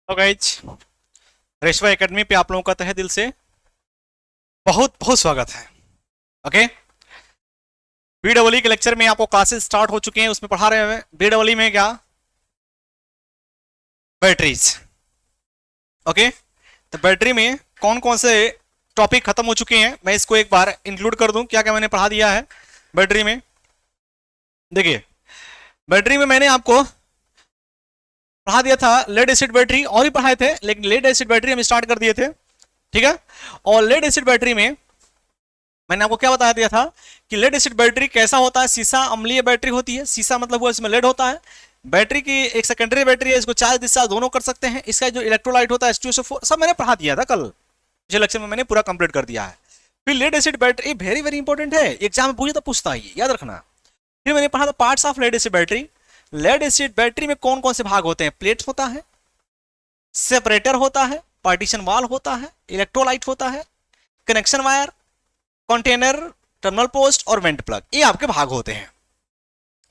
तो guys रेशवा academy पे आप लोगों का तहे दिल से बहुत बहुत स्वागत है। ओके, बीडब्ल्यू के लेक्चर में आपको क्लासेस स्टार्ट हो चुके हैं, उसमें पढ़ा रहे हैं बीडब्ल्यू में क्या बैटरीज। ओके, तो बैटरी में कौन कौन से टॉपिक खत्म हो चुके हैं मैं इसको एक बार इंक्लूड कर दूं, क्या क्या मैंने पढ़ा दिया है बैटरी में। देखिए, बैटरी में मैंने आपको पढ़ा दिया था लेड एसिड बैटरी, और ही पढ़ाए थे, लेकिन लेड एसिड बैटरी हम स्टार्ट कर दिए थे, ठीक है। और लेड एसिड बैटरी में मैंने आपको क्या बता दिया था कि लेड एसिड बैटरी कैसा होता है। शीशा अम्लीय बैटरी होती है, शीशा मतलब वो इसमें लेड होता है। बैटरी की एक सेकेंडरी बैटरी है, इसको चार्ज डिस्चार्ज दोनों कर सकते हैं। इसका जो इलेक्ट्रोलाइट होता है H2SO4 सब मैंने पढ़ा दिया था कल, पिछले लेक्चर में मैंने पूरा कंप्लीट कर दिया है। फिर lead acid battery very very important है, एग्जाम में पूछे तो पूछता है, याद रखना। फिर मैंने पढ़ा था parts of lead acid battery. Lead acid battery में कौन कौन से भाग होते हैं? प्लेट होता है, सेपरेटर होता है, पार्टीशन वाल होता है, इलेक्ट्रोलाइट होता है, connection wire, container, terminal post और वेंट प्लग, ये आपके भाग होते हैं।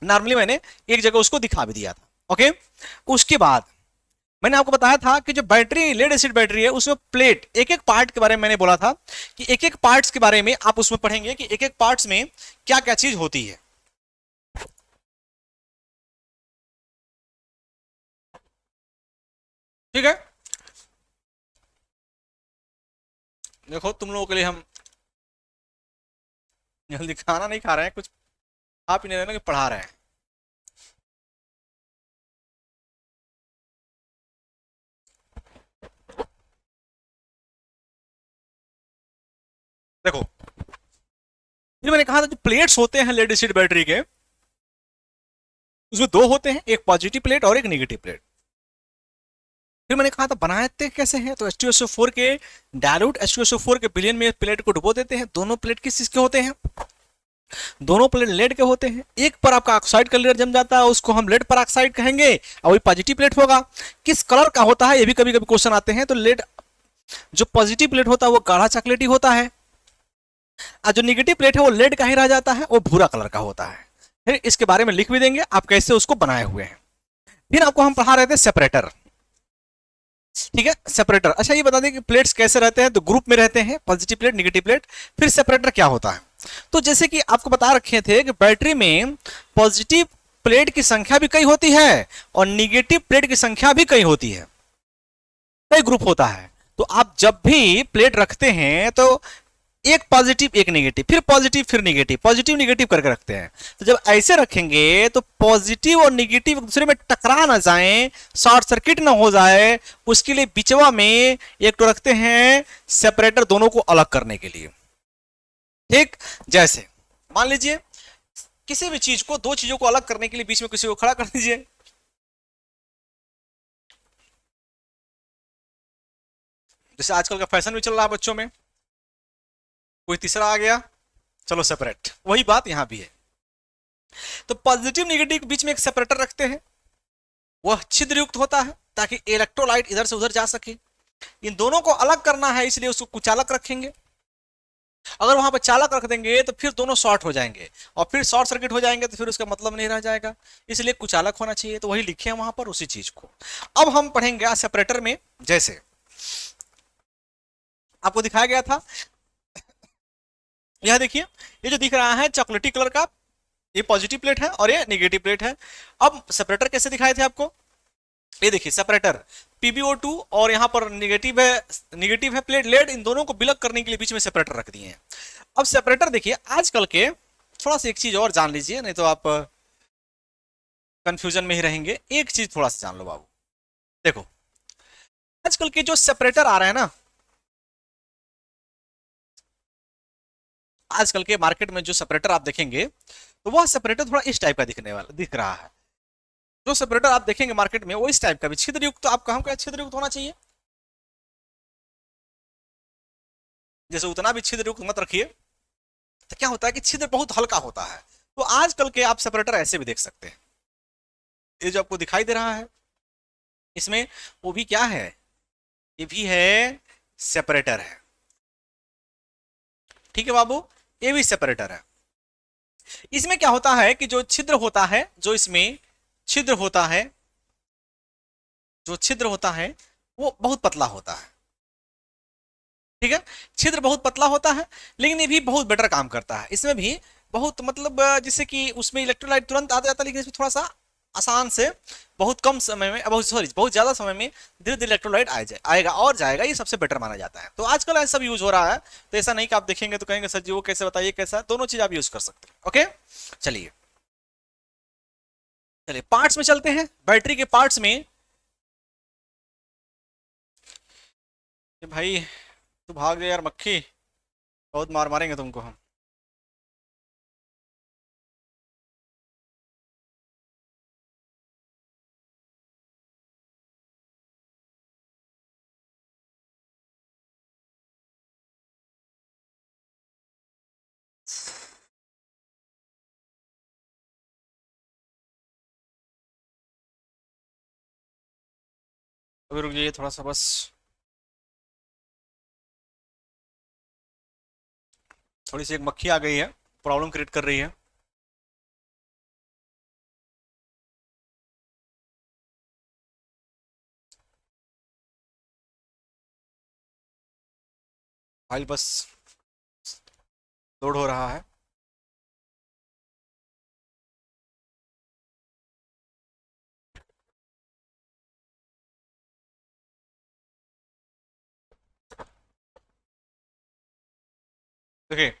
नॉर्मली मैंने एक जगह उसको दिखा भी दिया था। ओके, उसके बाद मैंने आपको बताया था कि जो बैटरी लेड एसिड बैटरी है उसमें प्लेट एक एक पार्ट के बारे में मैंने बोला था कि एक एक पार्ट्स के बारे में आप उसमें पढ़ेंगे कि एक एक पार्ट्स में क्या क्या चीज होती है। ठीक है, देखो तुम लोगों के लिए हम जल्दी खाना नहीं खा रहे हैं, कुछ खा पी नहीं रहे हैं, पढ़ा रहे हैं। देखो, ये मैंने कहा था जो प्लेट्स होते हैं लेड एसिड बैटरी के, उसमें दो होते हैं, एक पॉजिटिव प्लेट और एक नेगेटिव प्लेट। फिर मैंने कहा था बनाते कैसे हैं, तो H2SO4 के डायल्यूट H2SO4 के विलयन में प्लेट को डुबो देते हैं। दोनों प्लेट किस चीज के होते हैं? दोनों प्लेट लेड के होते हैं। एक पर आपका ऑक्साइड का लेयर जम जाता है, उसको हम लेड पर ऑक्साइड कहेंगे, और वही पॉजिटिव प्लेट होगा। किस कलर का होता है ये भी कभी कभी क्वेश्चन आते हैं। तो लेड जो पॉजिटिव प्लेट होता है वो गाढ़ा चॉकलेटी होता है, और जो निगेटिव प्लेट है वो लेड का ही रह जाता है, वो भूरा कलर का होता है। फिर इसके बारे में लिख भी देंगे आप कैसे उसको बनाए हुए हैं। फिर आपको हम पढ़ा रहे थे सेपरेटर, ठीक है, सेपरेटर। अच्छा ये बता दें कि प्लेट्स कैसे रहते हैं, तो ग्रुप में रहते हैं, पॉजिटिव प्लेट, निगेटिव प्लेट। फिर सेपरेटर क्या होता है, तो जैसे कि आपको बता रखे थे कि बैटरी में पॉजिटिव प्लेट की संख्या भी कई होती है और निगेटिव प्लेट की संख्या भी कई होती है, कई ग्रुप होता है। तो आप जब भी प्लेट रखते हैं तो एक पॉजिटिव एक नेगेटिव, फिर पॉजिटिव फिर नेगेटिव, पॉजिटिव नेगेटिव करके रखते हैं। तो जब ऐसे रखेंगे तो पॉजिटिव और नेगेटिव एक दूसरे में टकरा ना जाए, शॉर्ट सर्किट ना हो जाए, उसके लिए बिचवा में एक तो रखते हैं सेपरेटर, दोनों को अलग करने के लिए। ठीक, जैसे मान लीजिए किसी भी चीज को, दो चीजों को अलग करने के लिए बीच में किसी को खड़ा कर दीजिए। जैसे आजकल का फैशन भी चल रहा है बच्चों में, कोई तीसरा आ गया, चलो सेपरेट, वही बात यहां भी है। तो पॉजिटिव नेगेटिव के बीच में एक सेपरेटर रखते हैं, वह छिद्र युक्त होता है ताकि इलेक्ट्रोलाइट इधर से उधर जा सके। इन दोनों को अलग करना है, इसलिए उसको कुचालक रखेंगे। अगर वहां पर चालक रख देंगे तो फिर दोनों शॉर्ट हो जाएंगे, और फिर शॉर्ट सर्किट हो जाएंगे तो फिर उसका मतलब नहीं रह जाएगा, इसलिए कुचालक होना चाहिए। तो वही लिखे हैं वहां पर उसी चीज को। अब हम पढ़ेंगे सेपरेटर में, जैसे आपको दिखाया गया था, यह देखिए, ये जो दिख रहा है चॉकलेटी कलर का, ये पॉजिटिव प्लेट है और ये नेगेटिव प्लेट है। अब सेपरेटर कैसे दिखाए थे आपको, ये देखिए सेपरेटर PbO2, और यहां पर नेगेटिव है प्लेट लेड, इन दोनों को विलग करने के लिए बीच में सेपरेटर रख दिए हैं। अब सेपरेटर देखिए, आजकल के थोड़ा सा एक चीज और जान लीजिए, नहीं तो आप कंफ्यूजन में ही रहेंगे। एक चीज थोड़ा सा जान लो बाबू, देखो आजकल के जो सेपरेटर आ रहे हैं ना, आजकल के मार्केट में जो सेपरेटर आप देखेंगे तो वह सेपरेटर थोड़ा इस टाइप का दिख रहा है। जो सेपरेटर आप देखेंगे मार्केट में वो इस टाइप का भी छिद्र युक्त, तो आप कहा छिद्र युक्त होना चाहिए, जैसे उतना भी छिद्र युक्त मत रखिए। तो क्या होता है कि छिद्र बहुत हल्का होता है। तो आजकल के आप सेपरेटर ऐसे भी देख सकते हैं, ये जो आपको दिखाई दे रहा है इसमें, वो भी क्या है, ये भी है सेपरेटर है। ठीक है बाबू, ये भी सेपरेटर है। इसमें क्या होता है कि जो छिद्र होता है, जो इसमें छिद्र होता है, जो छिद्र होता है वो बहुत पतला होता है, ठीक है, छिद्र बहुत पतला होता है, लेकिन ये भी बहुत बेटर काम करता है। इसमें भी बहुत मतलब जैसे कि उसमें इलेक्ट्रोलाइट तुरंत आ जाता है, लेकिन इसमें थोड़ा सा आसान से बहुत कम समय में, बहुत ज्यादा समय में धीरे धीरे इलेक्ट्रोलाइट आएगा और जाएगा, ये सबसे बेटर माना जाता है। तो आजकल ऐसा सब यूज हो रहा है, तो ऐसा नहीं कि आप देखेंगे तो कहेंगे सर जी वो कैसे बताइए कैसा, दोनों चीज आप यूज कर सकते हैं। ओके, चलिए चलिए पार्ट्स में चलते हैं, बैटरी के पार्ट्स में। भाई तू भाग गया यार मक्खी, बहुत मार मारेंगे तुमको हम। अभी रुक जाइए थोड़ा सा बस, थोड़ी सी एक मक्खी आ गई है, प्रॉब्लम क्रिएट कर रही है। फाइल बस लोड हो रहा है। देखिए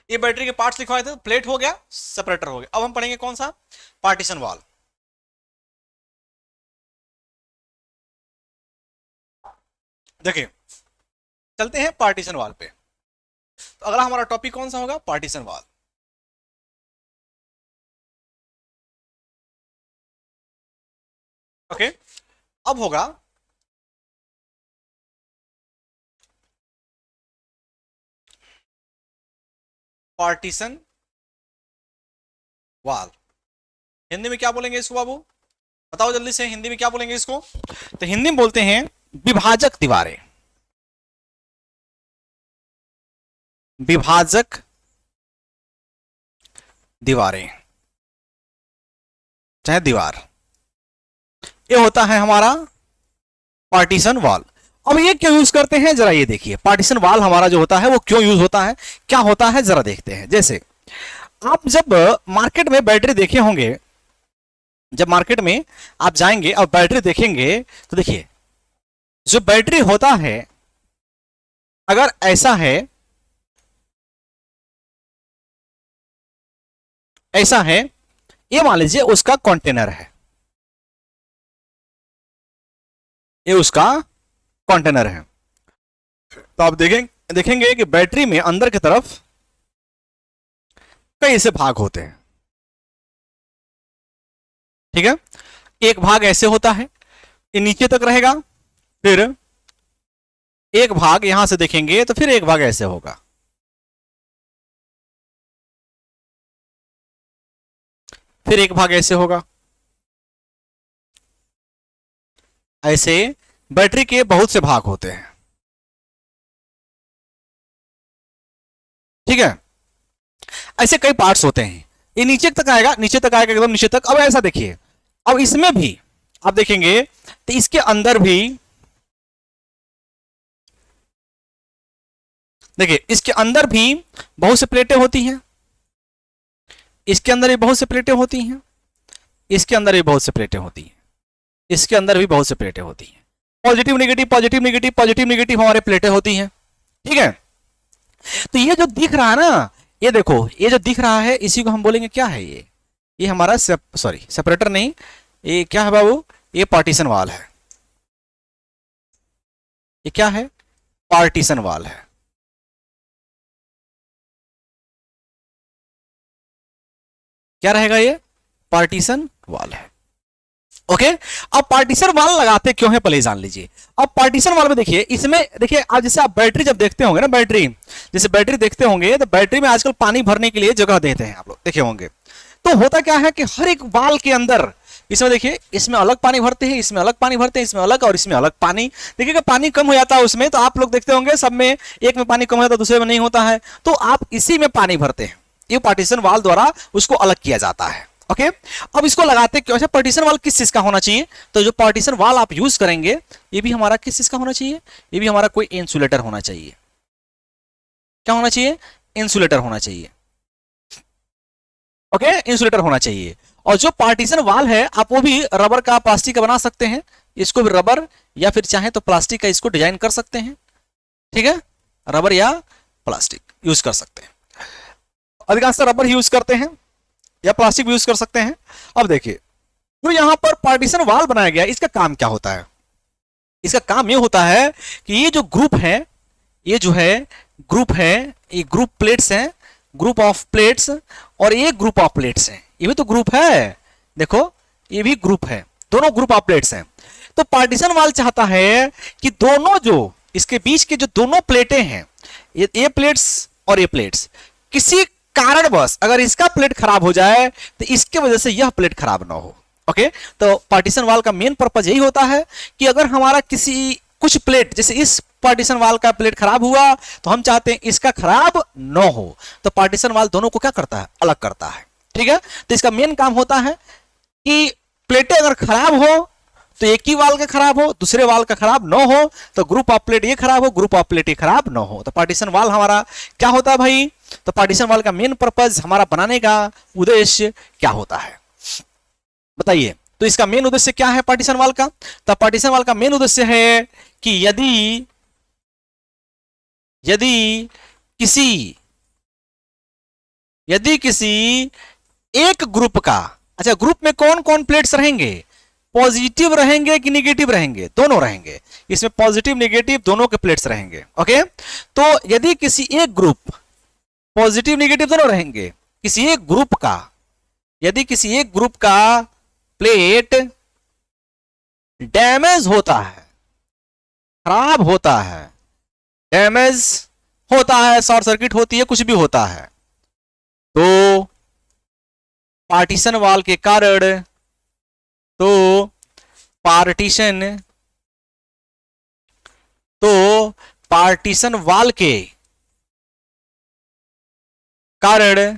ये बैटरी के पार्ट्स लिखवाए थे, प्लेट हो गया, सेपरेटर हो गया। अब हम पढ़ेंगे कौन सा, पार्टीशन वाल। देखिए चलते हैं पार्टीशन वाल पे। तो अगला हमारा टॉपिक कौन सा होगा, पार्टीशन वाल। ओके, अब होगा पार्टीशन वाल। हिंदी में क्या बोलेंगे इसको बाबू, बताओ जल्दी से, हिंदी में क्या बोलेंगे इसको। तो हिंदी में बोलते हैं विभाजक दीवारें, विभाजक दीवारें चाहे दीवार, ये होता है हमारा पार्टीशन वाल। अब ये क्यों यूज करते हैं जरा ये देखिए, पार्टीशन वाल हमारा जो होता है वो क्यों यूज होता है, क्या होता है जरा देखते हैं। जैसे आप जब मार्केट में बैटरी देखे होंगे, जब मार्केट में आप जाएंगे और बैटरी देखेंगे तो देखिए जो बैटरी होता है अगर ऐसा है, ऐसा है, ये मान लीजिए उसका कंटेनर है, ये उसका कंटेनर है। तो आप देखेंगे कि बैटरी में अंदर की तरफ कई ऐसे भाग होते हैं, ठीक है। एक भाग ऐसे होता है, ये नीचे तक रहेगा, फिर एक भाग यहां से देखेंगे तो फिर एक भाग ऐसे होगा, फिर एक भाग ऐसे होगा। ऐसे बैटरी के बहुत से भाग होते हैं, ठीक है। ऐसे कई पार्ट्स होते हैं, ये नीचे तक आएगा, नीचे तक आएगा एकदम नीचे तक। अब ऐसा देखिए, अब इसमें भी आप देखेंगे तो इसके अंदर भी देखिए, इसके अंदर भी बहुत से प्लेटें होती हैं, इसके अंदर भी बहुत से प्लेटें होती हैं, इसके अंदर भी बहुत से प्लेटें होती हैं, इसके अंदर भी बहुत से प्लेटें होती हैं। Positive negative positive negative positive negative हमारे प्लेटें होती हैं, ठीक है। तो ये जो दिख रहा है ना, ये देखो, ये जो दिख रहा है इसी को हम बोलेंगे क्या है, ये हमारा सॉरी सेपरेटर नहीं, ये क्या है बाबू, ये पार्टीशन वाल है। ये क्या है, पार्टीशन वाल है। क्या रहेगा, ये पार्टीशन वाल है। ओके, अब पार्टीशन वाल लगाते क्यों है पहले जान लीजिए। अब पार्टीशन वाल में देखिए, इसमें देखिए आज जैसे आप बैटरी जब देखते होंगे ना, बैटरी जैसे बैटरी देखते होंगे तो बैटरी में आजकल पानी भरने के लिए जगह देते हैं, आप लोग देखे होंगे। तो होता क्या है कि हर एक वाल के अंदर, इसमें देखिए, इसमें अलग पानी भरते हैं, इसमें अलग पानी भरते हैं, इसमें अलग और इसमें अलग पानी। देखिएगा पानी कम हो जाता है उसमें, तो आप लोग देखते होंगे सब में, एक में पानी कम हो जाता है दूसरे में नहीं होता है, तो आप इसी में पानी भरते हैं। ये पार्टीशन वाल द्वारा उसको अलग किया जाता है। ओके अब इसको लगाते क्यों? अच्छा पार्टीशन वाल किस चीज का होना चाहिए? तो जो पार्टीशन वाल आप यूज करेंगे ये भी हमारा किस चीज का होना चाहिए? ये भी हमारा कोई इंसुलेटर होना चाहिए। क्या होना चाहिए? इंसुलेटर होना चाहिए। ओके इंसुलेटर होना चाहिए। और जो पार्टीशन वाल है आप वो भी रबर का प्लास्टिक का बना सकते हैं, इसको भी रबर या फिर चाहे तो प्लास्टिक का इसको डिजाइन कर सकते हैं। ठीक है रबर या प्लास्टिक यूज कर सकते हैं, अधिकांश रबर यूज करते हैं या प्लास्टिक भी यूज कर सकते हैं। अब देखिए तो यहां पर पार्टीशन वाल बनाया गया, इसका काम क्या होता है? इसका काम ये होता है कि ये जो ग्रुप है, ये जो है ग्रुप है, ये ग्रुप प्लेट्स हैं, ग्रुप ऑफ प्लेट्स, और ये ग्रुप ऑफ प्लेट्स हैं, ये भी तो ग्रुप है, देखो ये भी ग्रुप है, दोनों ग्रुप ऑफ प्लेट्स हैं। तो पार्टीशन वाल चाहता है कि दोनों जो इसके बीच के जो दोनों प्लेटें हैं, ये प्लेट्स और ये प्लेट्स, किसी कारणवश अगर इसका प्लेट खराब हो जाए तो इसके वजह से यह प्लेट खराब ना हो। ओके तो पार्टीशन वाल का मेन पर्पज यही होता है कि अगर हमारा किसी कुछ प्लेट, जैसे इस पार्टीशन वाल का प्लेट खराब हुआ तो हम चाहते हैं इसका खराब न हो, तो पार्टीशन वाल दोनों को क्या करता है? अलग करता है। ठीक है तो इसका मेन काम होता है कि प्लेटें अगर खराब हो तो एक ही वाल का खराब हो, दूसरे वाल का खराब न हो, तो ग्रुप ऑफ प्लेट ये खराब हो, ग्रुप ऑफ प्लेट ये खराब न हो। तो पार्टीशन वाल हमारा क्या होता है भाई? तो पार्टीशन वाल का मेन पर्पज हमारा बनाने का उद्देश्य क्या होता है बताइए? तो इसका मेन उद्देश्य क्या है पार्टीशन वाल का? तो पार्टीशन वाल का मेन उद्देश्य है कि यदि किसी एक ग्रुप का, अच्छा ग्रुप में कौन कौन प्लेट्स रहेंगे? पॉजिटिव रहेंगे कि निगेटिव रहेंगे? दोनों रहेंगे, इसमें पॉजिटिव नेगेटिव दोनों के प्लेट्स रहेंगे। ओके तो यदि किसी एक ग्रुप, पॉजिटिव नेगेटिव दोनों रहेंगे, किसी एक ग्रुप का, यदि किसी एक ग्रुप का प्लेट डैमेज होता है, खराब होता है, डैमेज होता है, शॉर्ट सर्किट होती है, कुछ भी होता है, तो पार्टीशन वाल के कारण, तो पार्टीशन वाल के कारण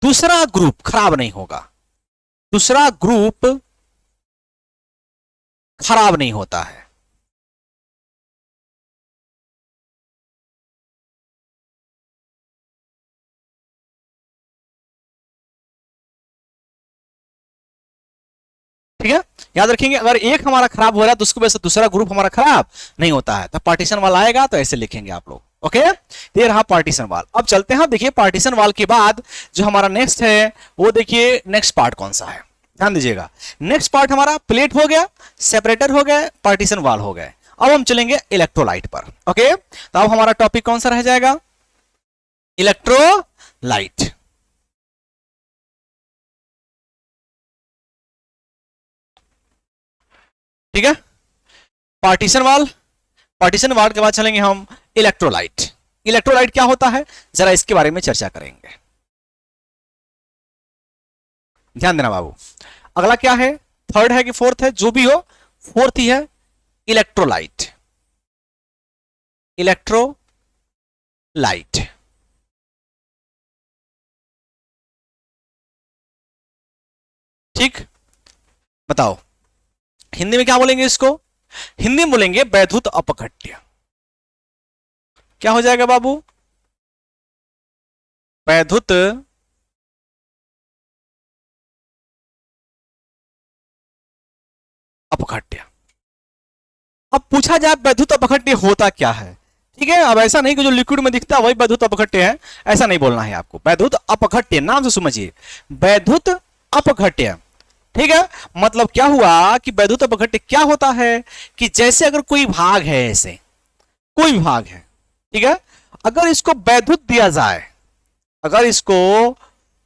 दूसरा ग्रुप खराब नहीं होगा, दूसरा ग्रुप खराब नहीं होता है। ठीक है याद रखेंगे, अगर एक हमारा खराब हो रहा है तो उसकी वजह से दूसरा ग्रुप हमारा खराब नहीं होता है। तो पार्टीशन वाल आएगा तो ऐसे लिखेंगे आप लोग। ओके ये रहा पार्टीशन वाल। अब चलते हैं, देखिए पार्टीशन वाल के बाद जो हमारा नेक्स्ट है वो देखिए नेक्स्ट पार्ट कौन सा है, ध्यान दीजिएगा। नेक्स्ट पार्ट हमारा प्लेट हो गया, सेपरेटर हो गया, पार्टीशन वाल हो गए। अब हम चलेंगे इलेक्ट्रोलाइट पर। ओके तो अब हमारा टॉपिक कौन सा रह जाएगा? इलेक्ट्रोलाइट। ठीक है पार्टीशन वाल, पार्टीशन वाल के बाद चलेंगे हम इलेक्ट्रोलाइट। इलेक्ट्रोलाइट क्या होता है जरा इसके बारे में चर्चा करेंगे, ध्यान देना बाबू। अगला क्या है? थर्ड है कि फोर्थ है? जो भी हो फोर्थ ही है, इलेक्ट्रोलाइट। इलेक्ट्रोलाइट ठीक बताओ हिंदी में क्या बोलेंगे इसको? हिंदी में बोलेंगे वैद्युत अपघट्य। क्या हो जाएगा बाबू? वैद्युत अपघट्य। अब पूछा जाए वैद्युत अपघट्य होता क्या है? ठीक है अब ऐसा नहीं कि जो लिक्विड में दिखता है वही वैद्युत अपघट्य है, ऐसा नहीं बोलना है आपको। वैद्युत अपघट्य नाम से समझिए, वैद्युत अपघट्य। ठीक है मतलब क्या हुआ कि वैद्युत अपघट्य क्या होता है कि जैसे अगर कोई भाग है, ऐसे कोई भाग है, ठीक है, अगर इसको वैद्युत दिया जाए, अगर इसको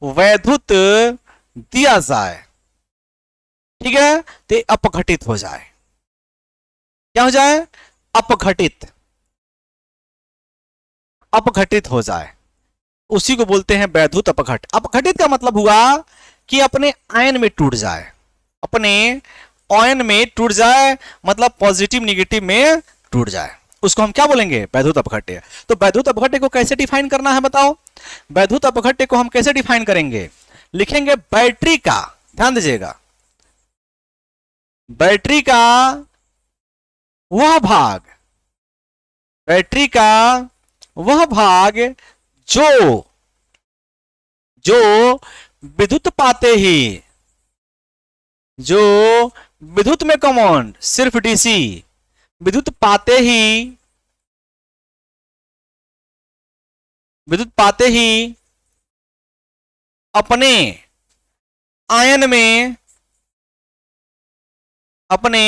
वैद्युत दिया जाए, ठीक है, तो अपघटित हो जाए। क्या हो जाए? अपघटित, अपघटित हो जाए, उसी को बोलते हैं वैद्युत अपघट। अपघटित का मतलब हुआ कि अपने आयन में टूट जाए, अपने आयन में टूट जाए, मतलब पॉजिटिव निगेटिव में टूट जाए, उसको हम क्या बोलेंगे? वैद्युत अपघट्य। तो वैद्युत अपघट्य को कैसे डिफाइन करना है बताओ? वैद्युत अपघट्य को हम कैसे डिफाइन करेंगे? लिखेंगे बैटरी का, ध्यान दीजिएगा, बैटरी का वह भाग, बैटरी का वह भाग जो जो विद्युत पाते ही, जो विद्युत में कमांड सिर्फ डीसी, विद्युत पाते ही, विद्युत पाते ही अपने आयन में, अपने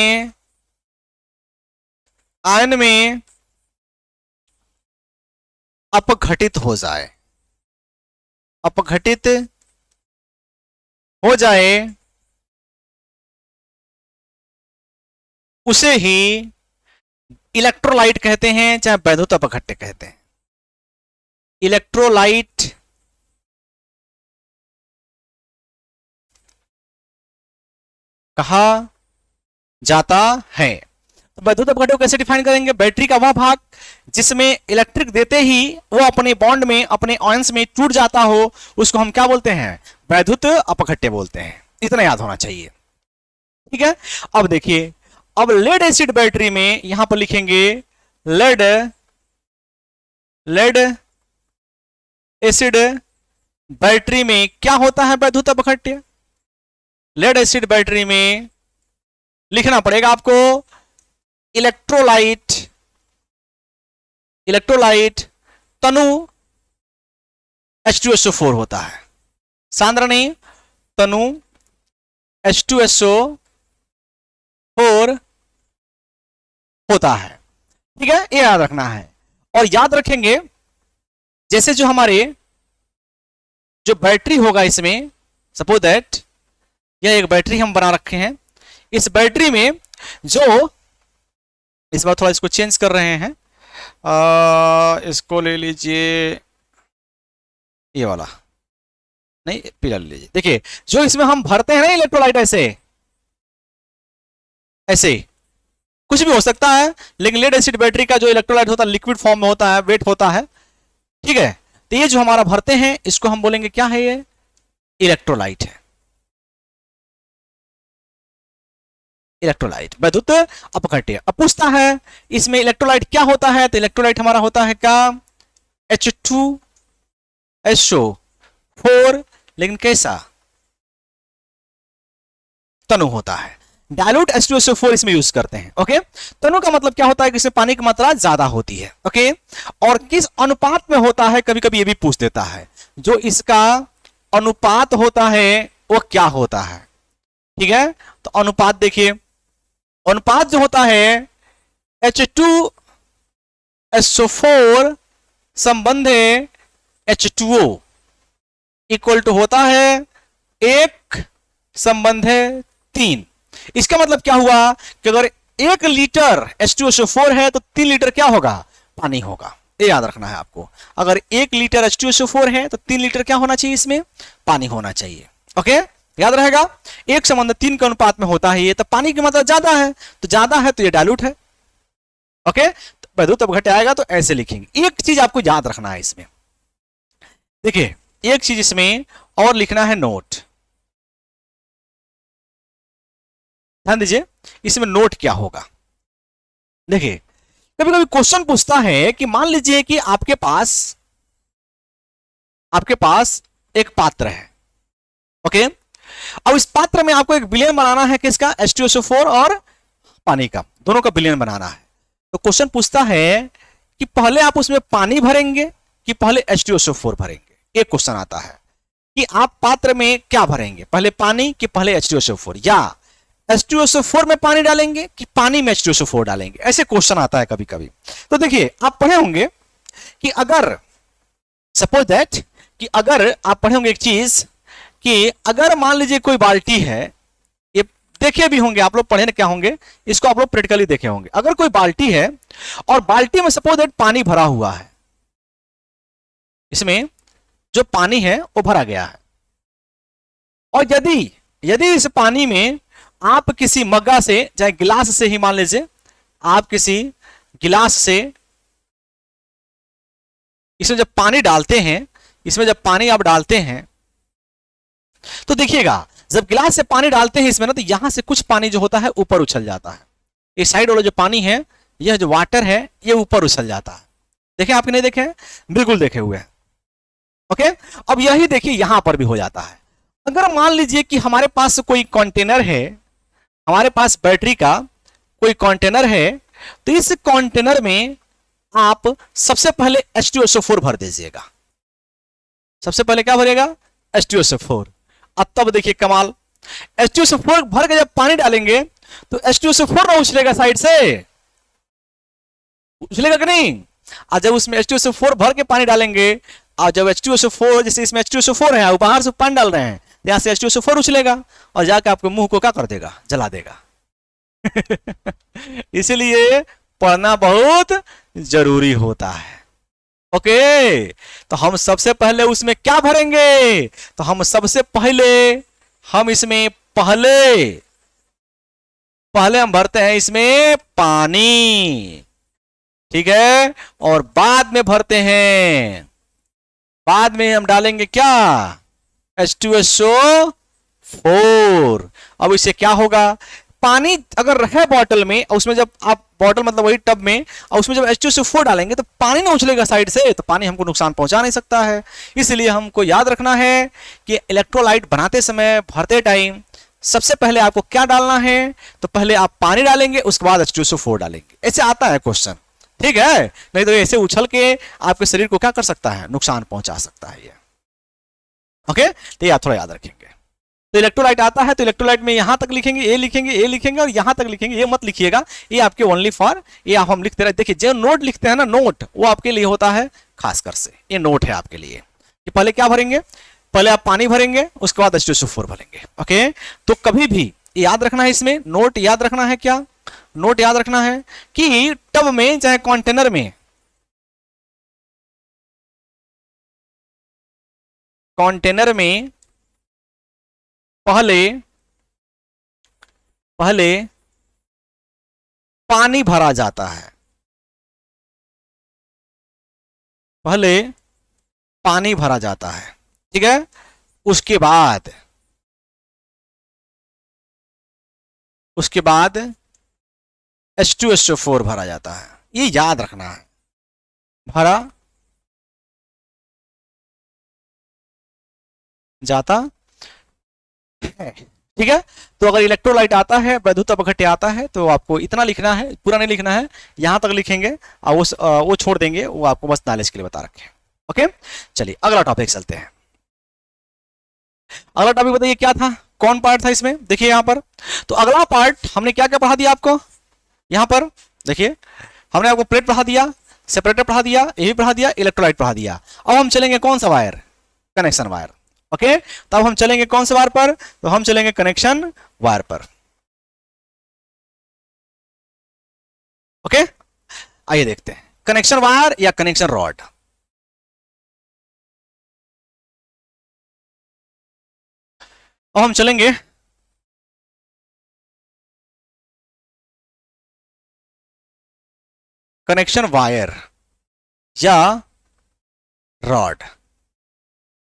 आयन में अपघटित हो जाए, अपघटित हो जाए, उसे ही इलेक्ट्रोलाइट कहते हैं, चाहे वैद्युत अपघट्य कहते हैं। इलेक्ट्रोलाइट कहा जाता है। तो वैद्युत अपघट्य को कैसे डिफाइन करेंगे? बैटरी का वह भाग जिसमें इलेक्ट्रिक देते ही वो अपने बॉन्ड में, अपने आयंस में टूट जाता हो, उसको हम क्या बोलते हैं? वैद्युत अपघट्य बोलते हैं। इतना याद होना चाहिए, ठीक है। अब देखिए, अब लेड एसिड बैटरी में यहां पर लिखेंगे लेड, लेड एसिड बैटरी में क्या होता है? वैद्युत अपघट्य। लेड एसिड बैटरी में लिखना पड़ेगा आपको इलेक्ट्रोलाइट, इलेक्ट्रोलाइट तनु H2SO4 होता है, सांद्रणी तनु H2SO4 होता है, ठीक है। ये याद रखना है। और याद रखेंगे जैसे जो हमारे जो बैटरी होगा इसमें, सपोज दैट यह एक बैटरी हम बना रखे हैं, इस बैटरी में जो, इस बार थोड़ा इसको चेंज कर रहे हैं, इसको ले लीजिए, ये वाला नहीं, पीला ले लीजिए। देखिए जो इसमें हम भरते हैं ना इलेक्ट्रोलाइट, ऐसे ऐसे कुछ भी हो सकता है, लेकिन लेड एसिड बैटरी का जो इलेक्ट्रोलाइट होता है लिक्विड फॉर्म में होता है, वेट होता है, ठीक है। तो ये जो हमारा भरते हैं इसको हम बोलेंगे क्या है? ये इलेक्ट्रोलाइट है, इलेक्ट्रोलाइट वैद्युत अपघट्य। अब पूछता है इसमें इलेक्ट्रोलाइट क्या होता है? तो इलेक्ट्रोलाइट हमारा होता है क्या? H2SO4, लेकिन कैसा? तनु होता है। डायल्यूट H2SO4 इसमें यूज करते हैं, ओके। तनु का मतलब क्या होता है कि इसमें पानी की मात्रा ज्यादा होती है, ओके। और किस अनुपात में होता है, कभी कभी ये भी पूछ देता है, जो इसका अनुपात होता है वो क्या होता है, ठीक है। तो अनुपात देखिए, अनुपात जो होता है H2SO4 संबंधे H2O इक्वल टू होता है 1:3। इसका मतलब क्या हुआ कि अगर 1 लीटर H2SO4 है तो 3 लीटर क्या होगा? पानी होगा। ये याद रखना है आपको। अगर 1 लीटर H2SO4 है तो 3 लीटर क्या होना चाहिए? इसमें पानी होना चाहिए, ओके। याद रहेगा, 1:3 के अनुपात में होता है ये, तो पानी की मात्रा ज्यादा है, तो ज्यादा है तो ये डायल्यूट है, ओके। तो वैद्युत अपघट्य आएगा तो ऐसे लिखेंगे। एक चीज आपको याद रखना है इसमें, देखिए एक चीज इसमें और लिखना है, नोट। ध्यान दीजिए इसमें नोट क्या होगा। देखिए कभी कभी क्वेश्चन पूछता है कि मान लीजिए कि आपके पास एक पात्र है, ओके। अब इस पात्र में आपको एक विलयन बनाना है, किसका? H2SO4 और पानी का, दोनों का विलयन बनाना है। तो क्वेश्चन पूछता है कि पहले आप उसमें पानी भरेंगे कि पहले H2SO4 भरेंगे। एक क्वेश्चन आता है कि आप पात्र में क्या भरेंगे, पहले पानी कि पहले H2SO4, या H2SO4 में पानी डालेंगे कि पानी में H2SO4 डालेंगे। ऐसे क्वेश्चन आता है कभी कभी। तो देखिए आप पढ़े होंगे कि अगर सपोज दैट कि अगर आप पढ़े होंगे एक चीज कि अगर मान लीजिए कोई बाल्टी है, ये देखे भी होंगे आप लोग, पढ़े क्या होंगे इसको, आप लोग प्रैक्टिकली देखे होंगे। अगर कोई बाल्टी है और बाल्टी में सपोज दैट पानी भरा हुआ है, इसमें जो पानी है वो भरा गया है, और यदि इस पानी में आप किसी मग्गा से, चाहे गिलास से ही मान लीजिए, आप किसी गिलास से इसमें जब पानी डालते हैं, इसमें जब पानी आप डालते हैं तो देखिएगा, जब गिलास से पानी डालते हैं इसमें ना, तो यहां से कुछ पानी जो होता है ऊपर उछल जाता है। इस साइड वाला जो पानी है, यह जो वाटर है, ये ऊपर उछल जाता है। देखे आपके नहीं देखे? बिल्कुल देखे हुए हैं। ओके, अब यही देखिए यहां पर भी हो जाता है। अगर मान लीजिए कि हमारे पास कोई कंटेनर है, हमारे पास बैटरी का कोई कंटेनर है, तो इस कंटेनर में आप सबसे पहले H2SO4 भर दीजिएगा। सबसे पहले क्या भरेगा? H2SO4। अब तब देखिए कमाल, H2SO4 भर के जब पानी डालेंगे तो H2SO4 ना उछलेगा साइड से, उछलेगा कि नहीं? और जब उसमें H2SO4 भर के पानी डालेंगे, और जब H2SO4, जैसे इसमें H2SO4 है, बाहर से पानी डाल रहे हैं, यहां से H2SO4 उछलेगा और जाके आपके मुंह को क्या कर देगा? जला देगा। इसलिए पढ़ना बहुत जरूरी होता है। ओके, तो हम सबसे पहले उसमें क्या भरेंगे? तो हम सबसे पहले हम इसमें पहले हम भरते हैं इसमें पानी, ठीक है, और बाद में भरते हैं, बाद में हम डालेंगे क्या? H2SO4। अब इससे क्या होगा? पानी अगर रहे बॉटल में, उसमें जब आप बॉटल मतलब वही टब में, और उसमें जब H2SO4 डालेंगे तो पानी ना उछलेगा साइड से, तो पानी हमको नुकसान पहुंचा नहीं सकता है। इसलिए हमको याद रखना है कि इलेक्ट्रोलाइट बनाते समय, भरते टाइम सबसे पहले आपको क्या डालना है? तो पहले आप पानी डालेंगे, उसके बाद H2SO4 डालेंगे। ऐसे आता है क्वेश्चन, ठीक है? नहीं तो ऐसे उछल के आपके शरीर को क्या कर सकता है? नुकसान पहुंचा सकता है ये। ओके, तो ये आप थोड़ा याद रखेंगे। तो इलेक्ट्रोलाइट आता है, तो इलेक्ट्रोलाइट में यहां तक लिखेंगे, ए लिखेंगे, ए लिखेंगे, और यहां तक लिखेंगे। ये मत लिखिएगा, ये आपके ओनली फॉर, ये आप हम लिखते रहे। देखिए जो नोट लिखते हैं ना, नोट, वो आपके लिए होता है खासकर से, ये नोट है आपके लिए कि पहले क्या भरेंगे? पहले आप पानी भरेंगे, उसके बाद H2SO4 भरेंगे। ओके, तो कभी भी याद रखना है, इसमें नोट याद रखना है। क्या नोट याद रखना है? कि टब में चाहे कंटेनर में, कंटेनर में पहले पानी भरा जाता है, पहले पानी भरा जाता है, ठीक है, उसके बाद H2SO4 भरा जाता है। ये याद रखना है, भरा जाता है, ठीक है। तो अगर इलेक्ट्रोलाइट आता है, वैद्युत अपघट्य आता है, तो आपको इतना लिखना है, पूरा नहीं लिखना है, यहां तक लिखेंगे और वो छोड़ देंगे, वो आपको बस नॉलेज के लिए बता रखे। ओके, चलिए अगला टॉपिक चलते हैं। अगला टॉपिक बताइए क्या था, कौन पार्ट था इसमें? देखिए यहां पर, तो अगला पार्ट हमने क्या क्या पढ़ा दिया आपको? यहां पर देखिए, हमने आपको प्लेट पढ़ा दिया, सेपरेटर पढ़ा दिया, ये भी पढ़ा दिया, इलेक्ट्रोलाइट पढ़ा दिया। अब हम चलेंगे कौन सा वायर? Connection wire. ओके, तो अब हम चलेंगे कौन से वायर पर? तो हम चलेंगे कनेक्शन वायर पर। ओके, आइए देखते हैं कनेक्शन वायर या कनेक्शन रॉड। अब हम चलेंगे कनेक्शन वायर या रॉड।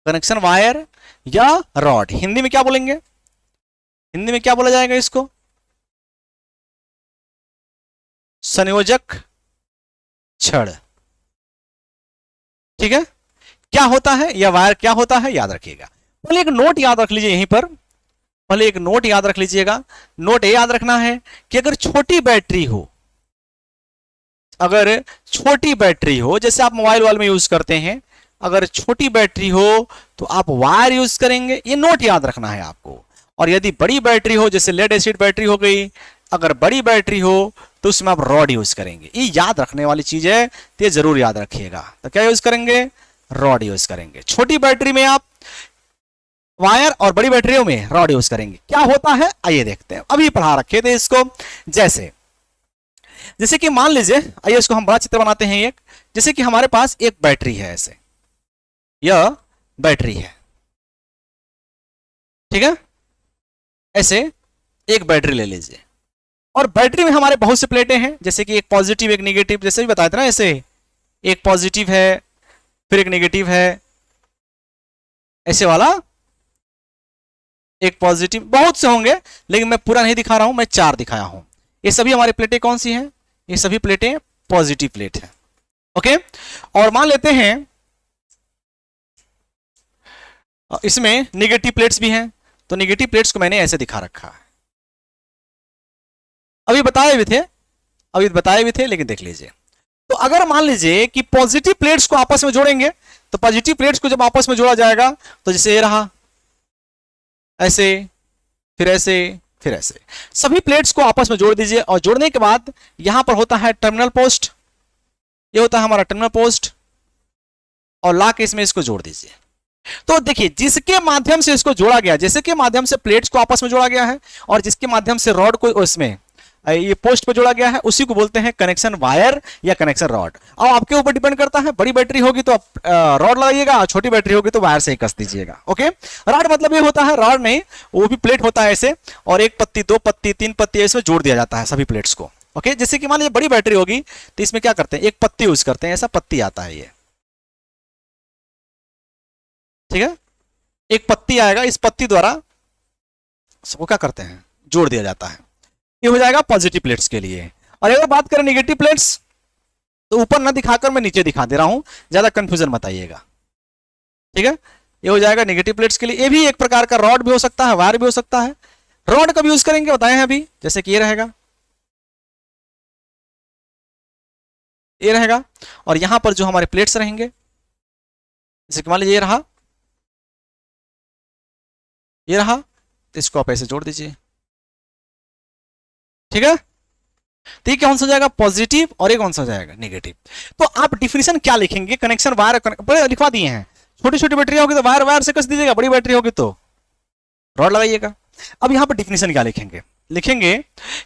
कनेक्शन वायर या रॉड, हिंदी में क्या बोलेंगे? हिंदी में क्या बोला जाएगा इसको? संयोजक छड़, ठीक है। क्या होता है यह वायर, क्या होता है याद रखिएगा। पहले एक नोट याद रख लीजिए यहीं पर, पहले एक नोट याद रख लीजिएगा। नोट ये याद रखना है कि अगर छोटी बैटरी हो, अगर छोटी बैटरी हो, जैसे आप मोबाइल वाल में यूज करते हैं, अगर छोटी बैटरी हो तो आप वायर यूज करेंगे, ये नोट याद रखना है आपको। और यदि बड़ी बैटरी हो, जैसे लेड एसिड बैटरी हो गई, अगर बड़ी बैटरी हो तो उसमें आप रॉड यूज करेंगे। ये याद रखने वाली चीज है, तो ये जरूर याद रखिएगा। तो क्या यूज करेंगे? रॉड यूज करेंगे। छोटी बैटरी में आप वायर और बड़ी बैटरियों में रॉड यूज करेंगे। क्या होता है आइए देखते हैं, अभी पढ़ा रखे थे इसको। जैसे कि मान लीजिए, आइए इसको हम बड़ा चित्र बनाते हैं एक। जैसे कि हमारे पास एक बैटरी है, ऐसे यह बैटरी है, ठीक है, ऐसे एक बैटरी ले लीजिए। और बैटरी में हमारे बहुत से प्लेटें हैं, जैसे कि एक पॉजिटिव एक नेगेटिव, जैसे भी बताया था ना, ऐसे एक पॉजिटिव है, फिर एक नेगेटिव है, ऐसे वाला एक पॉजिटिव, बहुत से होंगे लेकिन मैं पूरा नहीं दिखा रहा हूं, मैं 4 दिखाया हूं। ये सभी हमारी प्लेटें कौन सी हैं? ये सभी प्लेटें पॉजिटिव प्लेट हैं। ओके, और मान लेते हैं इसमें निगेटिव प्लेट्स भी हैं, तो निगेटिव प्लेट्स को मैंने ऐसे दिखा रखा है। अभी बताए भी थे लेकिन देख लीजिए। तो अगर मान लीजिए कि पॉजिटिव प्लेट्स को आपस में जोड़ेंगे, तो पॉजिटिव प्लेट्स को जब आपस में जोड़ा जाएगा तो जैसे ये रहा, ऐसे, फिर ऐसे, फिर ऐसे, सभी प्लेट्स को आपस में जोड़ दीजिए। और जोड़ने के बाद यहां पर होता है टर्मिनल पोस्ट, ये होता है हमारा टर्मिनल पोस्ट, और ला के इसमें इसको जोड़ दीजिए। तो देखिए, जिसके माध्यम से इसको जोड़ा गया, जैसे के माध्यम से प्लेट्स को आपस में जोड़ा गया है और जिसके माध्यम से रॉड को उसमें ये पोस्ट पे जोड़ा गया है, उसी को बोलते हैं कनेक्शन वायर या कनेक्शन रॉड। अब आपके ऊपर डिपेंड करता है, बड़ी बैटरी होगी तो आप रॉड लगाइएगा, छोटी बैटरी होगी तो वायर से ही कस दीजिएगा। ओके, रॉड मतलब ये होता है, रॉड नहीं, वो भी प्लेट होता है ऐसे, और 1 पत्ती 2 पत्ती 3 पत्ती इसमें जोड़ दिया जाता है सभी प्लेट्स को। ओके, जैसे कि मान लीजिए बड़ी बैटरी होगी तो इसमें क्या करते हैं, 1 पत्ती यूज करते हैं, ऐसा पत्ती आता है ये, ठीक है, 1 पत्ती आएगा, इस पत्ती द्वारा सबको क्या करते हैं, जोड़ दिया जाता है। ये हो जाएगा पॉजिटिव प्लेट्स के लिए। और अगर बात करें नेगेटिव प्लेट्स, तो ऊपर ना दिखाकर मैं नीचे दिखा दे रहा हूं, ज्यादा कंफ्यूजन मत आइएगा, ठीक है। ये हो जाएगा नेगेटिव प्लेट्स के लिए। ये भी एक प्रकार का रॉड भी हो सकता है, वायर भी हो सकता है। रॉड कब यूज करेंगे बताए हैं अभी, जैसे कि ये रहेगा, ये रहेगा, और यहां पर जो हमारे प्लेट्स रहेंगे, जैसे कि मान लीजिए ये रहा, ये रहा, तो इसको आप ऐसे जोड़ दीजिए, ठीक है। तो ये कौन सा हो जाएगा, पॉजिटिव, और ये कौन सा हो जाएगा, नेगेटिव। तो आप डिफिनेशन क्या लिखेंगे, कनेक्शन वायर बड़े लिखवा दिए हैं, छोटी छोटी बैटरी होगी तो वायर वायर से कस दीजिएगा, बड़ी बैटरी होगी तो रॉड लगाइएगा। अब यहां पर डिफिनेशन क्या लिखेंगे, लिखेंगे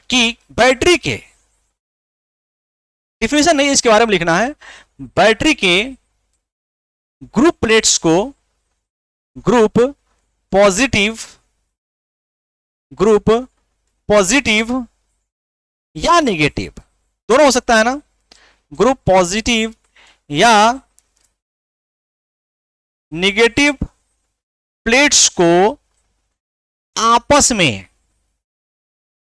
कि बैटरी के, डिफिनेशन नहीं इसके बारे में लिखना है, बैटरी के ग्रुप प्लेट्स को ग्रुप पॉजिटिव या नेगेटिव, दोनों हो सकता है ना, ग्रुप पॉजिटिव या नेगेटिव प्लेट्स को आपस में,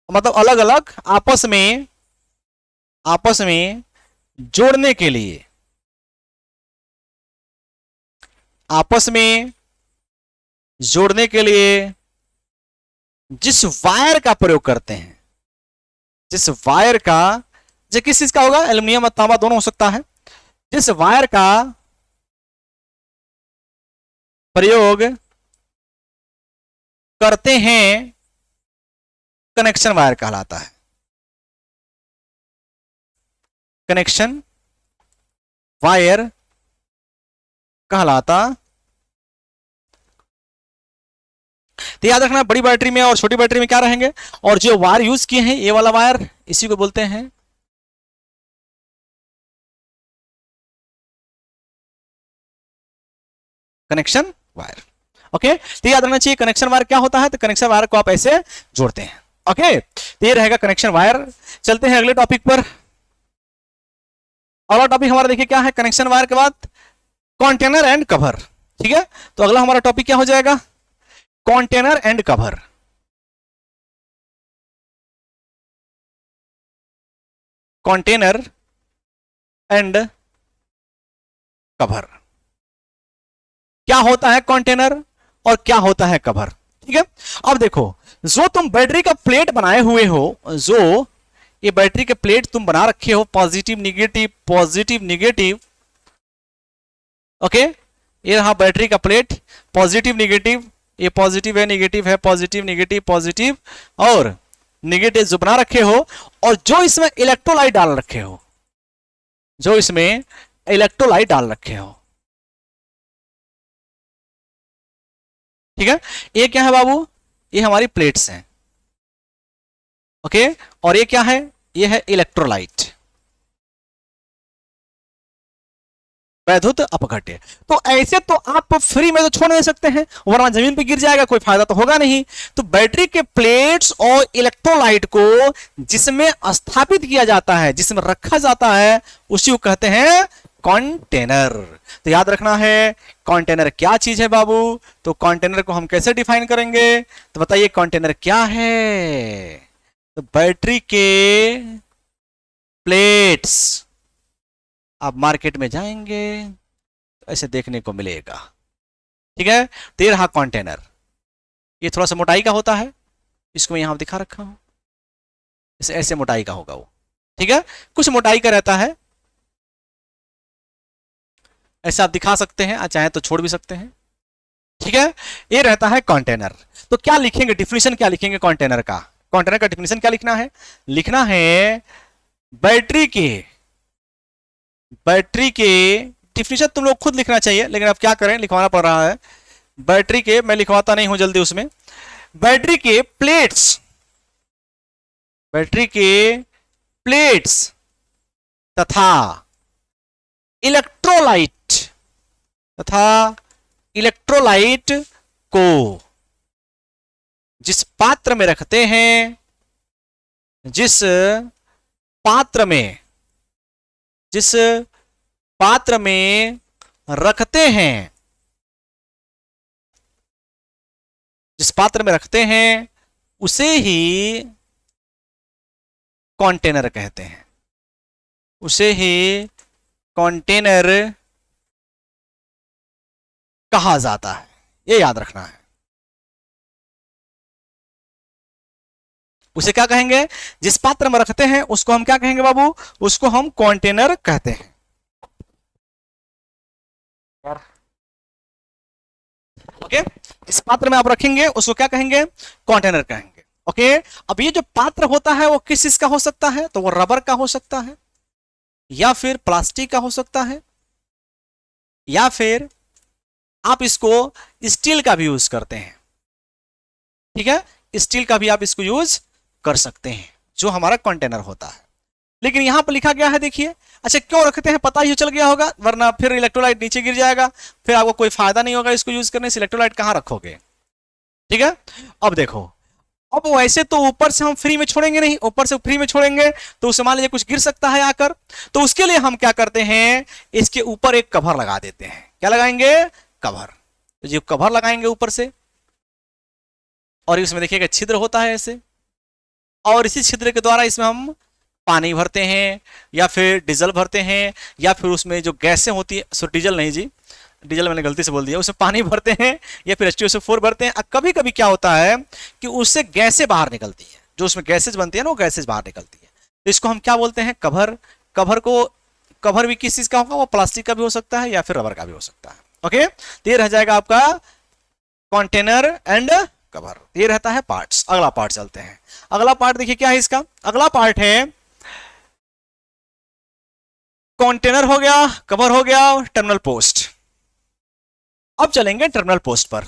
मतलब अलग अलग आपस में जोड़ने के लिए, आपस में जोड़ने के लिए जिस वायर का प्रयोग करते हैं, जिस वायर का, जो किस चीज का होगा, एल्युमिनियम तांबा दोनों हो सकता है, जिस वायर का प्रयोग करते हैं कनेक्शन वायर कहलाता है, कनेक्शन वायर कहलाता। तो याद रखना, बड़ी बैटरी में और छोटी बैटरी में क्या रहेंगे, और जो वायर यूज किए हैं, ये वाला वायर, इसी को बोलते हैं कनेक्शन वायर। ओके, तो याद रखना चाहिए कनेक्शन वायर क्या होता है, तो कनेक्शन वायर को आप ऐसे जोड़ते हैं। ओके, तो ये रहेगा कनेक्शन वायर। चलते हैं अगले टॉपिक पर। अगला टॉपिक हमारा देखिए क्या है, कनेक्शन वायर के बाद कंटेनर एंड कवर, ठीक है। तो अगला हमारा टॉपिक क्या हो जाएगा, container and cover. Container and cover, क्या होता है कंटेनर और क्या होता है कवर, ठीक है। अब देखो, जो तुम बैटरी का प्लेट बनाए हुए हो, जो ये बैटरी के प्लेट तुम बना रखे हो, पॉजिटिव निगेटिव, ओके, ये रहा बैटरी का प्लेट, पॉजिटिव निगेटिव, ये पॉजिटिव है, निगेटिव है, पॉजिटिव निगेटिव पॉजिटिव और निगेटिव जो बना रखे हो, और जो इसमें इलेक्ट्रोलाइट डाल रखे हो, जो इसमें इलेक्ट्रोलाइट डाल रखे हो, ठीक है। ये क्या है बाबू, ये हमारी प्लेट्स हैं, ओके, और ये क्या है, ये है इलेक्ट्रोलाइट, वैद्युत अपघट्य। तो ऐसे तो आप फ्री में तो छोड़ नहीं सकते हैं, वरना जमीन पे गिर जाएगा, कोई फायदा तो होगा नहीं। तो बैटरी के प्लेट्स और इलेक्ट्रोलाइट को जिसमें स्थापित किया जाता है, जिसमें रखा जाता है, उसी को कहते हैं कंटेनर। तो याद रखना है कंटेनर क्या चीज है बाबू। तो कंटेनर को हम कैसे डिफाइन करेंगे, तो बताइए कंटेनर क्या है। तो बैटरी के प्लेट्स, आप मार्केट में जाएंगे तो ऐसे देखने को मिलेगा, ठीक है। तो ये रहा कंटेनर, ये थोड़ा सा मोटाई का होता है, इसको मैं यहां दिखा रखा हूं, ऐसे ऐसे मोटाई का होगा वो, ठीक है, कुछ मोटाई का रहता है, ऐसे आप दिखा सकते हैं, चाहे तो छोड़ भी सकते हैं, ठीक है। ये रहता है कंटेनर। तो क्या लिखेंगे, डिफिनीशन क्या लिखेंगे कंटेनर का, कंटेनर का डिफिनीशन क्या लिखना है, लिखना है बैटरी के डिफिनीशन तुम लोग खुद लिखना चाहिए, लेकिन अब क्या करें, लिखवाना पड़ रहा है। बैटरी के, मैं लिखवाता नहीं हूं जल्दी उसमें, बैटरी के प्लेट्स तथा इलेक्ट्रोलाइट को जिस पात्र में रखते हैं, जिस पात्र में रखते हैं, उसे ही कंटेनर कहते हैं, उसे ही कंटेनर कहा जाता है, ये याद रखना है। उसे क्या कहेंगे, जिस पात्र में रखते हैं उसको हम क्या कहेंगे बाबू, उसको हम कंटेनर कहते हैं। ओके, इस पात्र में आप रखेंगे उसको क्या कहेंगे, कंटेनर कहेंगे। ओके, अब ये जो पात्र होता है वो किस चीज का हो सकता है, तो वो रबर का हो सकता है, या फिर प्लास्टिक का हो सकता है, या फिर आप इसको स्टील का भी यूज करते हैं, ठीक है, स्टील का भी आप इसको यूज कर सकते हैं, जो हमारा कंटेनर होता है। लेकिन यहां पर लिखा गया है, देखिए, अच्छा क्यों रखते हैं पता ही चल गया होगा, वरना फिर इलेक्ट्रोलाइट नीचे गिर जाएगा, फिर आपको कोई फायदा नहीं होगा इसको यूज करने से, इलेक्ट्रोलाइट कहां रखोगे, ठीक है। अब देखो, अब वैसे तो ऊपर से हम फ्री में छोड़ेंगे नहीं, ऊपर से फ्री में छोड़ेंगे तो उससे मान लीजिए कुछ गिर सकता है आकर, तो उसके लिए हम क्या करते हैं, इसके ऊपर एक कवर लगा देते हैं। क्या लगाएंगे, कवर। तो जो कवर लगाएंगे ऊपर से, और इसमें देखिएगा छिद्र होता है ऐसे, और इसी छिद्र के द्वारा इसमें हम पानी भरते हैं, या फिर डीजल भरते हैं, या फिर उसमें जो गैसें होती है, सो डीजल नहीं जी, डीजल मैंने गलती से बोल दिया, उसमें पानी भरते हैं, या फिर H2SO4 भरते हैं। कभी कभी क्या होता है कि उससे गैसें बाहर निकलती है, जो उसमें गैसेज बनती है ना, वो गैसेज बाहर निकलती है, तो इसको हम क्या बोलते हैं, कवर। कवर भी किस चीज का होगा, वो प्लास्टिक का भी हो सकता है, या फिर रबर का भी हो सकता है। ओके, तो ये रह जाएगा आपका कंटेनर एंड कवर, ये रहता है पार्ट्स। अगला पार्ट चलते हैं, अगला पार्ट देखिए क्या है इसका, अगला पार्ट है कंटेनर हो गया, कवर हो गया, टर्मिनल पोस्ट। अब चलेंगे टर्मिनल पोस्ट पर,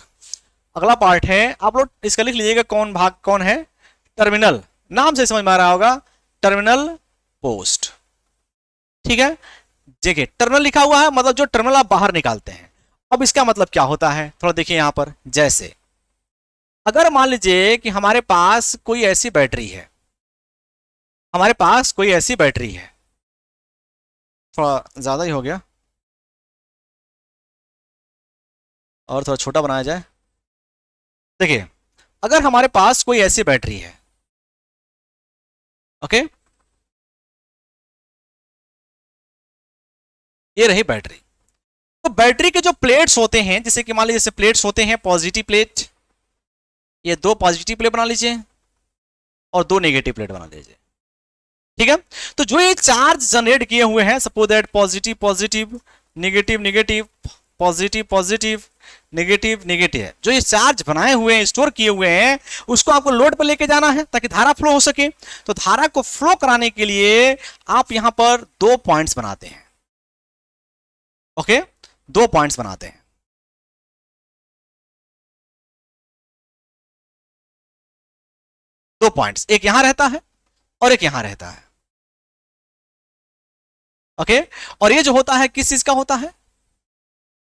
अगला पार्ट है, आप लोग इसका लिख लीजिएगा कौन भाग कौन है, टर्मिनल, नाम से समझ में आ रहा होगा, टर्मिनल पोस्ट, ठीक है। देखिए टर्मिनल लिखा हुआ है, मतलब जो टर्मिनल आप बाहर निकालते हैं। अब इसका मतलब क्या होता है, थोड़ा देखिए यहां पर, जैसे अगर मान लीजिए कि हमारे पास कोई ऐसी बैटरी है, थोड़ा ज्यादा ही हो गया, और थोड़ा छोटा बनाया जाए। देखिए अगर हमारे पास कोई ऐसी बैटरी है, ओके, ये रही बैटरी। तो बैटरी के जो प्लेट्स होते हैं, जैसे कि मान लीजिए जैसे प्लेट्स होते हैं, पॉजिटिव प्लेट, ये 2 पॉजिटिव प्लेट बना लीजिए और 2 नेगेटिव प्लेट बना लीजिए, ठीक है। तो जो ये चार्ज जनरेट किए हुए हैं, suppose that positive positive, negative negative, positive positive, negative negative है, जो ये चार्ज बनाए हुए हैं, स्टोर किए हुए हैं, उसको आपको लोड पर लेके जाना है ताकि धारा फ्लो हो सके। तो धारा को फ्लो कराने के लिए आप यहां पर 2 पॉइंट्स बनाते हैं, ओके, 2 पॉइंट्स बनाते हैं। दो पॉइंट्स, एक यहां रहता है और एक यहां रहता है, ओके। और ये जो होता है किस चीज का होता है,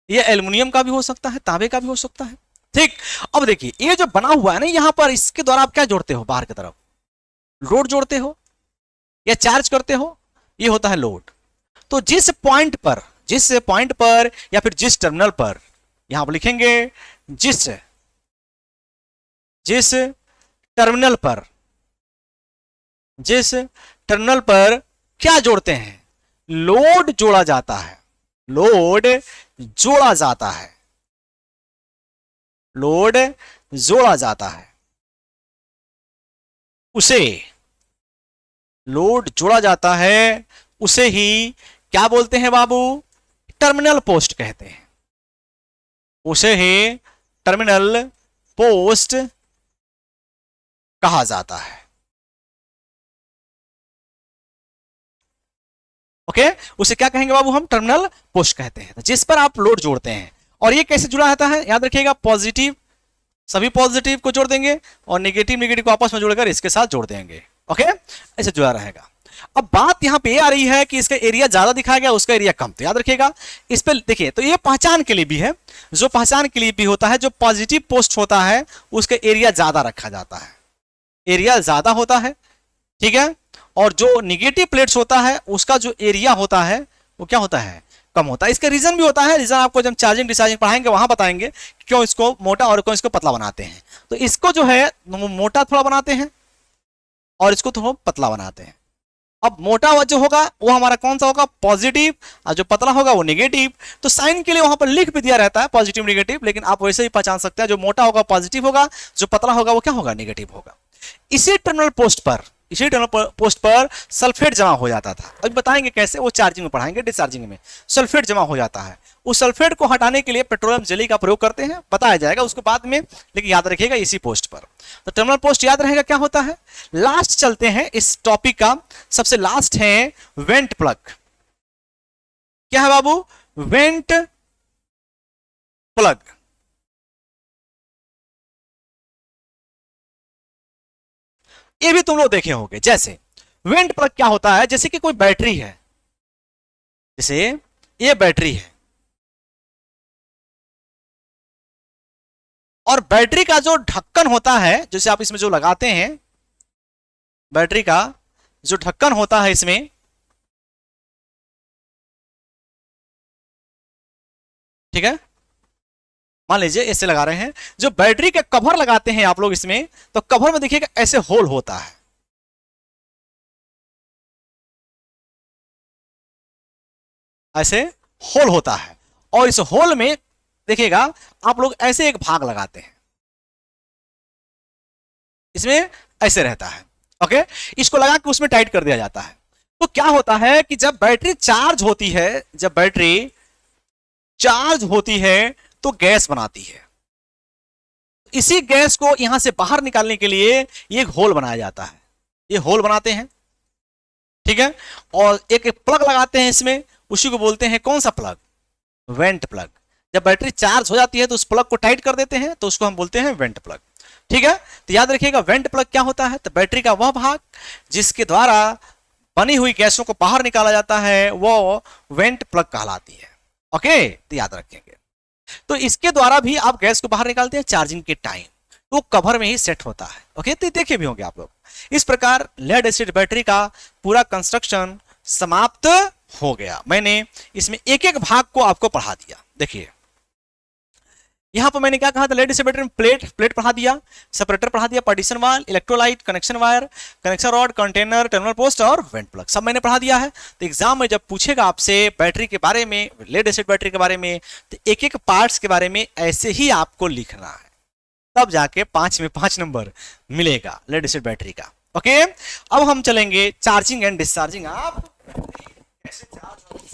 ये एल्युमिनियम का भी हो सकता है, तांबे का भी हो सकता है, ठीक। अब देखिए ये जो बना हुआ है ना यहां पर, इसके द्वारा आप क्या जोड़ते हो, बाहर की तरफ लोड जोड़ते हो या चार्ज करते हो, ये होता है लोड। तो जिस पॉइंट पर जिस पॉइंट पर या फिर जिस टर्मिनल पर, यहां पर लिखेंगे जिस टर्मिनल पर, जिस टर्मिनल पर क्या जोड़ते हैं, लोड जोड़ा जाता है, लोड जोड़ा जाता है, लोड जोड़ा जाता है, उसे लोड जोड़ा जाता है, उसे ही क्या बोलते हैं बाबू, टर्मिनल पोस्ट कहते हैं, उसे ही टर्मिनल पोस्ट कहा जाता है। ओके, उसे क्या कहेंगे बाबू हम, टर्मिनल पोस्ट कहते हैं, जिस पर आप लोड जोड़ते हैं। और ये कैसे जुड़ा रहता है, याद रखिएगा, पॉजिटिव, सभी पॉजिटिव को जोड़ देंगे और नेगेटिव नेगेटिव को आपस में जोड़कर इसके साथ जोड़ देंगे। ओके, ऐसे जुड़ा रहेगा। अब बात यहां पे आ रही है कि इसका एरिया ज्यादा दिखाया गया, उसका एरिया कम, तो याद रखिएगा इस पे देखिए, तो ये पहचान के लिए भी है, जो पहचान के लिए भी होता है, जो पॉजिटिव पोस्ट होता है उसका एरिया ज्यादा रखा जाता है, एरिया ज्यादा होता है, ठीक है। और जो निगेटिव प्लेट्स होता है उसका जो एरिया होता है वो क्या होता है, कम होता है। इसका रीजन भी होता है, रीजन आपको जब चार्जिंग डिस्चार्जिंग पढ़ाएंगे वहां बताएंगे क्यों इसको मोटा और क्यों इसको पतला बनाते हैं। तो इसको जो है मोटा थोड़ा बनाते हैं और इसको थोड़ा पतला बनाते हैं। अब मोटा जो होगा वो हमारा कौन सा होगा, पॉजिटिव, और जो पतला होगा वो नेगेटिव। तो साइन के लिए वहां पर लिख भी दिया रहता है पॉजिटिव नेगेटिव, लेकिन आप वैसे ही पहचान सकते हैं, जो मोटा होगा पॉजिटिव होगा, जो पतला होगा वो क्या होगा, नेगेटिव होगा। इसी टर्मिनल पोस्ट पर, इसी टर्मिनल पोस्ट पर सल्फेट जमा हो जाता था। अभी बताएंगे कैसे, वो चार्जिंग में पढ़ाएंगे, डिस्चार्जिंग में सल्फेट जमा हो जाता है। उस सल्फेट को हटाने के लिए पेट्रोलियम जेली का प्रयोग करते हैं, बताया जाएगा उसको बाद में, लेकिन याद रखिएगा इसी पोस्ट पर। तो टर्मिनल पोस्ट याद रहेगा क्या होता है। लास्ट चलते हैं इस टॉपिक का, सबसे लास्ट है वेंट प्लग। क्या है बाबू, वेंट प्लग। ये भी तुम लोग देखे होंगे। जैसे वेंट प्लग क्या होता है, जैसे कि कोई बैटरी है, जैसे ये बैटरी है और बैटरी का जो ढक्कन होता है, जैसे आप इसमें जो लगाते हैं, बैटरी का जो ढक्कन होता है इसमें, ठीक है, मान लीजिए ऐसे लगा रहे हैं, जो बैटरी के कवर लगाते हैं आप लोग इसमें, तो कवर में देखिएगा ऐसे होल होता है, ऐसे होल होता है। और इस होल में देखिएगा आप लोग ऐसे एक भाग लगाते हैं, इसमें ऐसे रहता है। ओके, इसको लगा के उसमें टाइट कर दिया जाता है। तो क्या होता है कि जब बैटरी चार्ज होती है, जब बैटरी चार्ज होती है तो गैस बनाती है। इसी गैस को यहां से बाहर निकालने के लिए ये एक होल बनाया जाता है, ये होल बनाते हैं, ठीक है। और एक प्लग लगाते हैं इसमें, उसी को बोलते हैं कौन सा प्लग, वेंट प्लग। जब बैटरी चार्ज हो जाती है तो उस प्लग को टाइट कर देते हैं, तो उसको हम बोलते हैं वेंट प्लग, ठीक है। तो याद रखिएगा वेंट प्लग क्या होता है, तो बैटरी का वह भाग जिसके द्वारा बनी हुई गैसों को बाहर निकाला जाता है वो वेंट प्लग कहलाती है। ओके, तो याद रखेंगे। तो इसके द्वारा भी आप गैस को बाहर निकालते हैं चार्जिंग के टाइम, तो कवर में ही सेट होता है। ओके, तो देखे भी होंगे आप लोग। इस प्रकार लेड एसिड बैटरी का पूरा कंस्ट्रक्शन समाप्त हो गया। मैंने इसमें एक एक भाग को आपको पढ़ा दिया। देखिए यहां पर मैंने क्या कहा था, लेड एसिड बैटरी में प्लेट पढ़ा दिया, सेपरेटर पढ़ा दिया, पार्टीशन वाल, electrolyte, connection wire, connection rod, container, terminal post और वेंट प्लग, सब मैंने पढ़ा दिया है। तो एग्जाम में जब पूछेगा आपसे बैटरी के बारे में, लेड एसिड बैटरी के बारे में, तो एक एक पार्ट्स के बारे में ऐसे ही आपको लिखना है, तब जाके 5 में 5 नंबर मिलेगा लेड एसिड बैटरी का। ओके, अब हम चलेंगे चार्जिंग एंड डिस्चार्जिंग। आप कैसे चार्ज होगा,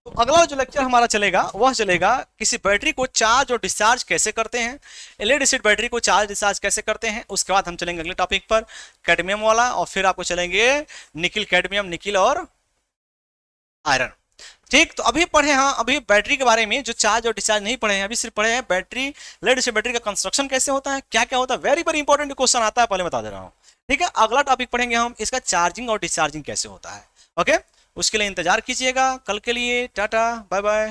तो अगला जो लेक्चर हमारा चलेगा वह चलेगा किसी बैटरी को चार्ज और डिस्चार्ज कैसे करते हैं, लेड एसिड बैटरी को चार्ज डिस्चार्ज कैसे करते हैं। उसके बाद हम चलेंगे अगले टॉपिक पर कैडमियम वाला, और फिर आपको चलेंगे निकिल कैडमियम, निकिल और आयरन। ठीक, तो अभी पढ़े, हाँ अभी बैटरी के बारे में जो चार्ज और डिस्चार्ज नहीं पढ़े हैं, अभी सिर्फ पढ़े हैं बैटरी, लेड एसिड बैटरी का कंस्ट्रक्शन कैसे होता है, क्या क्या होता है। वेरी वेरी इंपॉर्टेंट क्वेश्चन आता है, पहले बता दे रहा हूँ। ठीक है, अगला टॉपिक पढ़ेंगे हम इसका चार्जिंग और डिस्चार्जिंग कैसे होता है। ओके, उसके लिए इंतजार कीजिएगा। कल के लिए टाटा बाय बाय।